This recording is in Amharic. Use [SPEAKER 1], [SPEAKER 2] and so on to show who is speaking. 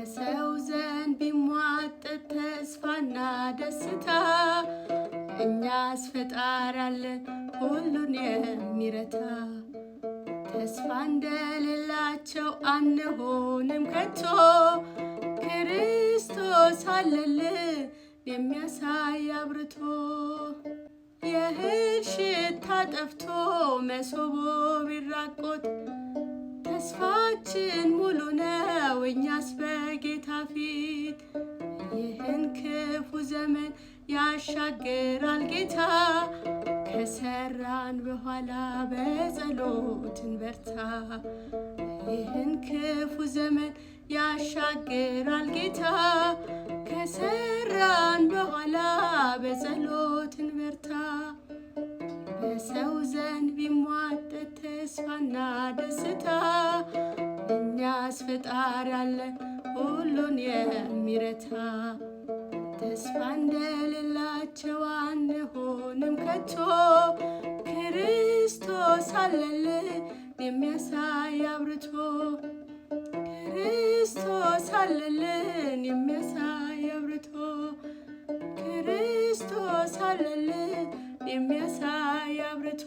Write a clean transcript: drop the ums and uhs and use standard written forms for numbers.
[SPEAKER 1] በሰው ዘንድ ቢሟጠጥ ተስፋና ደስታ እኛስ ፈጣሪ አለን ሁሉን የሚረታ። ተስፋ እንደሌላቸው አንሆንም ከቶ ክርስቶስ አለልን የሚያሳይ አብርቶ። የእህል ሽታ ጠፍቶ መሶቦ ቢራቆት ተስፋችን ሙሉ ነው እኛስ በጌታ ፊት። ይህን ክፉ ዘመን ያሻግራል ጌታ ከሰራን በኋላ በጸሎት እንበርታ። ይህን ክፉ ዘመን ያሻግራል ጌታ ከሰራን በኋላ በጸሎት እንበርታ። በሰው ዘንድ ቢሟጠጥ ተስፋና ደስታ እኛስ ፈጣሪ አለን ሁሉን የሚረታ። ተስፋ እንደሌላቸው አንሆንም ከቶ ክርስቶስ አለልን የሚያሳይ አብርቶ። ክርስቶስ አለልን የሚያሳይ አብርቶ። ክርስቶስ አለልን የሚያሳይ አብርቶ።